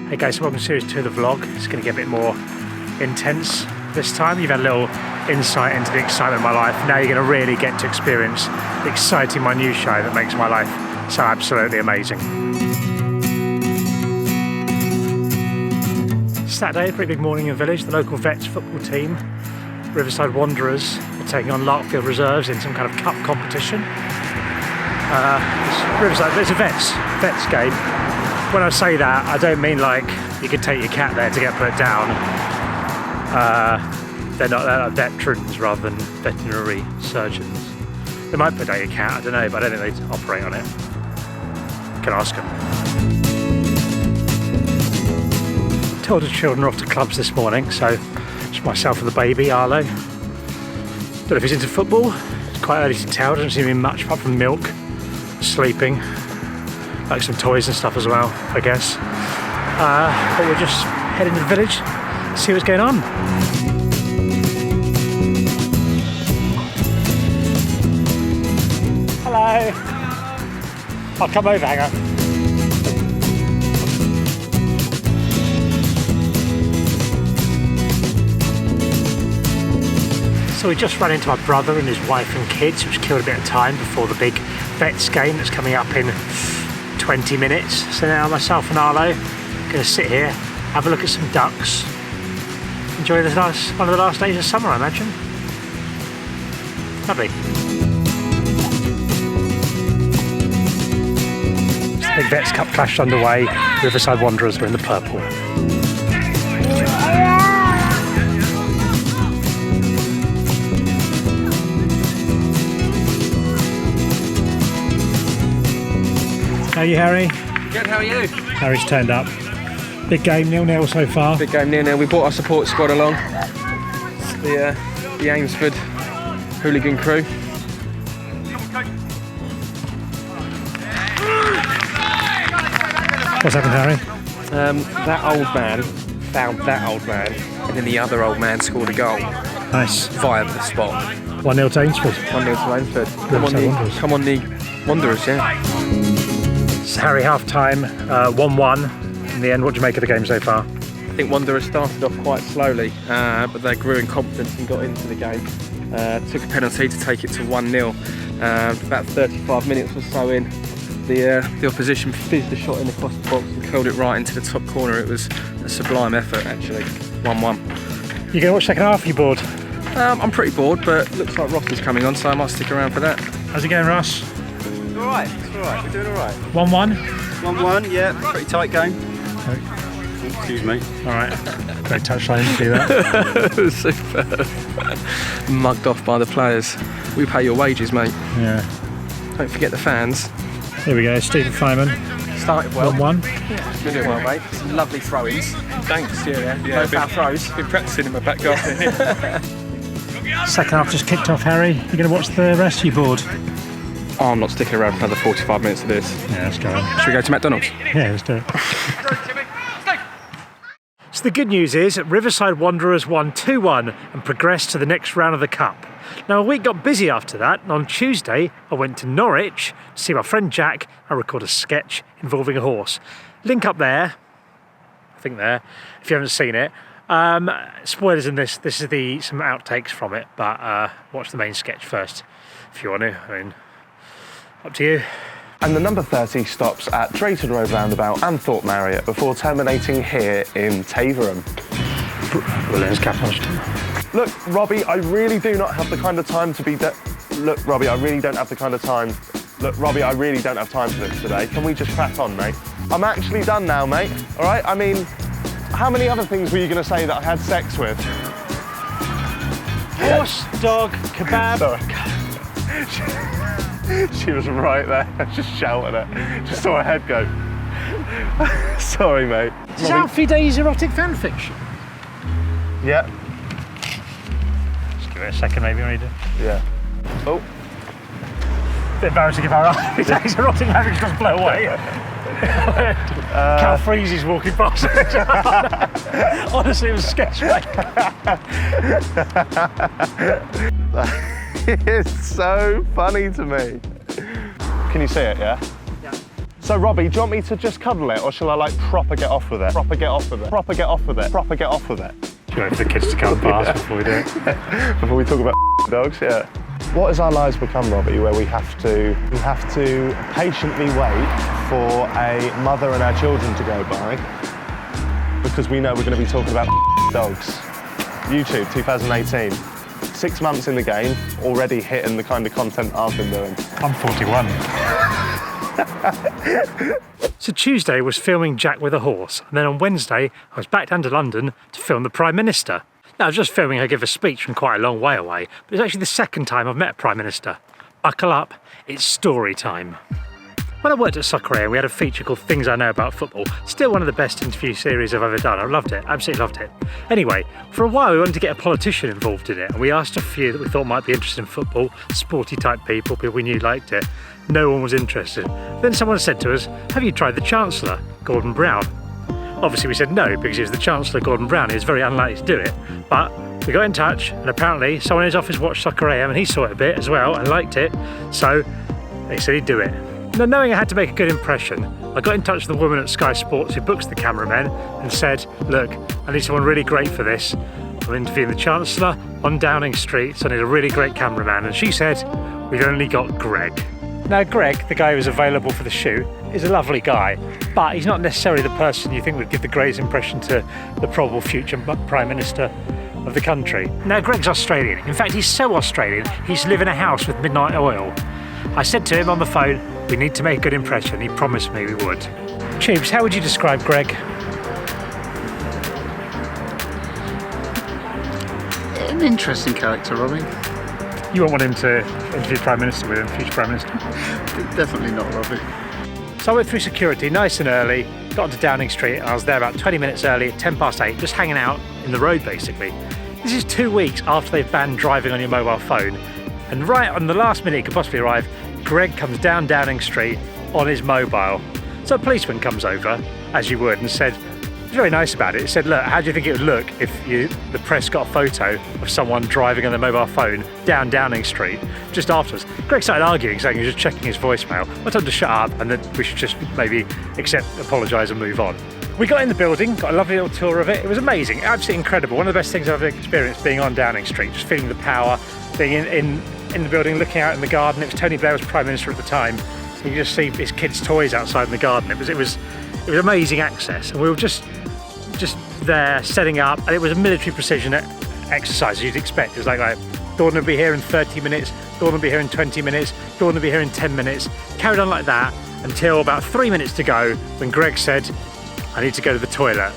Hey guys, so welcome to series 2 of the vlog. It's going to get a bit more intense this time. You've had a little insight into the excitement of my life. Now you're going to really get to experience the exciting minutiae that makes my life so absolutely amazing. Saturday, a pretty big morning in the village. The local vets football team, Riverside Wanderers, are taking on Larkfield Reserves in some kind of cup competition. Riverside, there's a vets game. When I say that, I don't mean like you could take your cat there to get put down. They're not veterans rather than veterinary surgeons. They might put down your cat, I don't know, but I don't think they operate on it. You can ask them. Told the children are off to clubs this morning, so just myself and the baby, Arlo. Don't know if he's into football. It's quite early to tell, doesn't seem to be much apart from milk, sleeping. Like some toys and stuff as well, I guess. But we'll just head into the village, see what's going on. Hello. I'll come over, hang on. So we just ran into my brother and his wife and kids, which killed a bit of time before the big vets game that's coming up in 20 minutes. So now myself and Arlo are going to sit here, have a look at some ducks, enjoy one of the last days of summer, I imagine. Lovely. The big Vets Cup clash underway. Riverside Wanderers are in the purple. How are you, Harry? Good, how are you? Harry's turned up. Big game, 0-0 so far. Big game, 0-0. We brought our support squad along. The Amesford hooligan crew. What's happened, Harry? That old man found that old man, and then the other old man scored a goal. Nice. Via the spot. 1-0 to Amesford. 1-0 to Amesford. Wanderers. Come on the Wanderers, yeah. So Harry, half time, 1-1 in the end. What do you make of the game so far? I think Wanderers started off quite slowly, but they grew in confidence and got into the game. Took a penalty to take it to 1-0. About 35 minutes or so in, the opposition fizzed a shot in across the box and curled it right into the top corner. It was a sublime effort, actually. 1-1. You going to watch second half? Are you bored? I'm pretty bored, but looks like Ross is coming on, so I might stick around for that. How's it going, Ross? It's alright, we're doing alright. 1-1? 1-1, yeah, pretty tight game. Excuse me. Alright, great touchline to do that. Superb. Mugged off by the players. We pay your wages, mate. Yeah. Don't forget the fans. Here we go, Stephen Feynman. Started well. 1-1. You're doing well, mate. Some lovely throw-ins. Thanks. Yeah. Both our throws. Been practicing in my back garden. Second half just kicked off, Harry. You going to watch the rest? You bored? Oh, I'm not sticking around for another 45 minutes of this. Yeah, let's go on. Should we go to McDonald's? Yeah, let's do it. So the good news is that Riverside Wanderers won 2-1 and progressed to the next round of the Cup. Now a week got busy after that, and on Tuesday I went to Norwich to see my friend Jack and record a sketch involving a horse. Link up there, I think there, if you haven't seen it. Spoilers in this is some outtakes from it, but watch the main sketch first if you want to. I mean, up to you. And the number 30 stops at Drayton Road roundabout and Thorpe Marriott before terminating here in Taverham. Williams Capital. Look, Robbie, I really do not have the kind of time to be... Look, Robbie, I really don't have the kind of time... Look, Robbie, I really don't have time for this today. Can we just crack on, mate? I'm actually done now, mate, all right? I mean, how many other things were you going to say that I had sex with? Horse, dog, kebab. Sorry. She was right there, just shouting it. Just saw her head go. Sorry, mate. Is Alfie Day's erotic fan fiction? Yeah. Just give it a second, maybe, when you do. Yeah. Oh. Bit embarrassing if our Alfie Day's erotic fan fiction doesn't blow away. Cal Freezy's walking past. Honestly, it was a sketch, mate. It's so funny to me. Can you see it, yeah? Yeah. So Robbie, do you want me to just cuddle it, or shall I like proper get off with it? Proper get off with it. Proper get off with it. Proper get off with it. Should wait for the kids to come past before we do it. Before we talk about dogs, yeah. What has our lives become, Robbie, where we have to patiently wait for a mother and our children to go by because we know we're going to be talking about dogs. YouTube 2018. 6 months in the game, already hitting the kind of content I've been doing. I'm 41. So Tuesday was filming Jack with a horse, and then on Wednesday I was back down to London to film the Prime Minister. Now I was just filming her give a speech from quite a long way away, but it's actually the second time I've met a Prime Minister. Buckle up, it's story time. When I worked at Soccer we had a feature called Things I Know About Football. Still one of the best interview series I've ever done. I loved it, absolutely loved it. Anyway, for a while we wanted to get a politician involved in it, and we asked a few that we thought might be interested in football, sporty type people we knew liked it. No one was interested. Then someone said to us, have you tried the Chancellor, Gordon Brown? Obviously we said no, because he was the Chancellor, Gordon Brown. He was very unlikely to do it. But we got in touch, and apparently someone in his office watched Soccer AM and he saw it a bit as well and liked it. So they said he'd do it. Now, knowing I had to make a good impression, I got in touch with the woman at Sky Sports who books the cameramen and said, look, I need someone really great for this. I'm interviewing the Chancellor on Downing Street, so I need a really great cameraman. And she said, we've only got Greg. Now, Greg, the guy who was available for the shoot, is a lovely guy, but he's not necessarily the person you think would give the greatest impression to the probable future Prime Minister of the country. Now, Greg's Australian. In fact, he's so Australian, he used to live in a house with midnight oil. I said to him on the phone, we need to make a good impression. He promised me we would. Tubes, how would you describe Greg? An interesting character, Robbie. You won't want him to interview Prime Minister with him, future Prime Minister? Definitely not, Robbie. So I went through security nice and early, got onto Downing Street, and I was there about 20 minutes early at 8:10, just hanging out in the road basically. This is 2 weeks after they've banned driving on your mobile phone, and right on the last minute it could possibly arrive, Greg comes down Downing Street on his mobile. So a policeman comes over, as you would, and said, it was very nice about it. He said, look, how do you think it would look if the press got a photo of someone driving on their mobile phone down Downing Street just afterwards? Greg started arguing, saying he was just checking his voicemail. I told him to shut up and that we should just maybe apologise and move on. We got in the building, got a lovely little tour of it. It was amazing, absolutely incredible. One of the best things I've ever experienced being on Downing Street, just feeling the power, being in the building, looking out in the garden. It was Tony Blair was Prime Minister at the time. So you could just see his kids' toys outside in the garden. It was amazing access, and we were just there setting up, and it was a military precision exercise as you'd expect. It was like Gordon will be here in 30 minutes, Gordon will be here in 20 minutes, Gordon will be here in 10 minutes. Carried on like that until about 3 minutes to go when Greg said, I need to go to the toilet.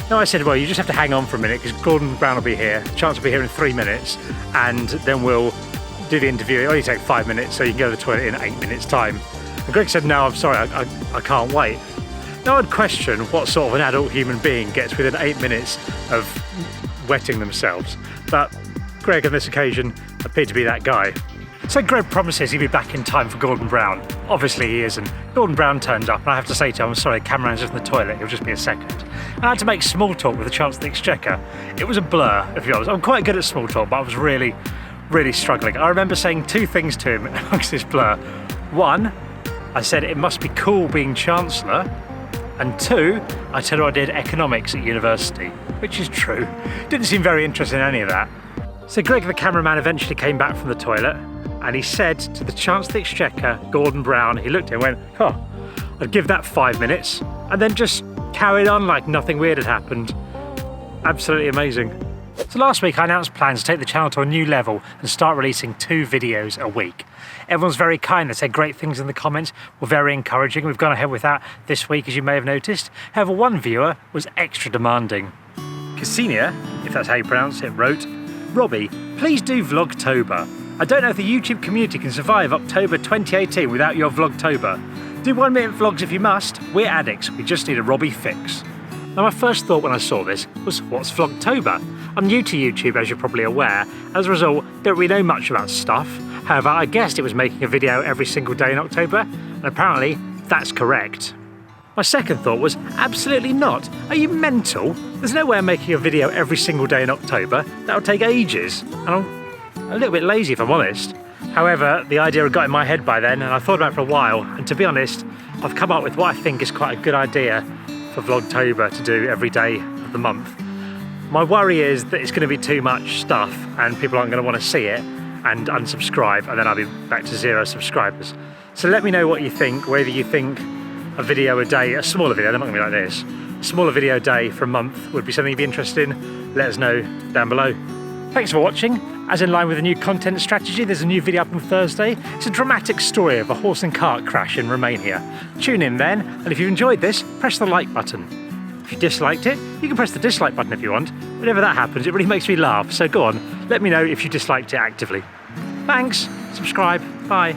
No, I said, well, you just have to hang on for a minute because Gordon Brown will be here, Chance will be here in 3 minutes, and then we'll do the interview. It only take 5 minutes, so you can go to the toilet in 8 minutes time. And Greg said, no, I'm sorry, I can't wait. Now I'd question what sort of an adult human being gets within 8 minutes of wetting themselves. But Greg on this occasion appeared to be that guy. So Greg promises he'll be back in time for Gordon Brown. Obviously he isn't. Gordon Brown turns up and I have to say to him, I'm sorry, cameraman's just in the toilet, it'll just be a second. And I had to make small talk with the Chancellor of the Exchequer. It was a blur, if you're honest. I'm quite good at small talk, but I was really struggling. I remember saying 2 things to him amongst this blur. 1, I said it must be cool being Chancellor. And 2, I told her I did economics at university, which is true. Didn't seem very interested in any of that. So Greg the cameraman eventually came back from the toilet and he said to the Chancellor of the Exchequer, Gordon Brown, he looked at him and went, oh, I'd give that 5 minutes, and then just carried on like nothing weird had happened. Absolutely amazing. So last week I announced plans to take the channel to a new level and start releasing 2 videos a week. Everyone's very kind, they said great things in the comments, were very encouraging. We've gone ahead with that this week, as you may have noticed. However, one viewer was extra demanding. Cassinia, if that's how you pronounce it, wrote, Robbie, please do Vlogtober. I don't know if the YouTube community can survive October 2018 without your Vlogtober. Do 1-minute vlogs if you must. We're addicts, we just need a Robbie fix. Now my first thought when I saw this was, what's Vlogtober? I'm new to YouTube, as you're probably aware. As a result, don't really know much about stuff. However, I guessed it was making a video every single day in October, and apparently that's correct. My second thought was, absolutely not. Are you mental? There's no way I'm making a video every single day in October. That'll take ages, and I'm a little bit lazy if I'm honest. However, the idea had got in my head by then, and I thought about it for a while, and to be honest, I've come up with what I think is quite a good idea for Vlogtober to do every day of the month. My worry is that it's going to be too much stuff and people aren't going to want to see it and unsubscribe, and then I'll be back to 0 subscribers. So let me know what you think, whether you think a video a day, a smaller video, they're not going to be like this, a smaller video a day for a month would be something you'd be interested in. Let us know down below. Thanks for watching. As in line with the new content strategy, there's a new video up on Thursday. It's a dramatic story of a horse and cart crash in Romania. Tune in then, and if you enjoyed this, press the like button. If you disliked it, you can press the dislike button if you want. Whenever that happens, it really makes me laugh, so go on, let me know if you disliked it actively. Thanks, subscribe, bye.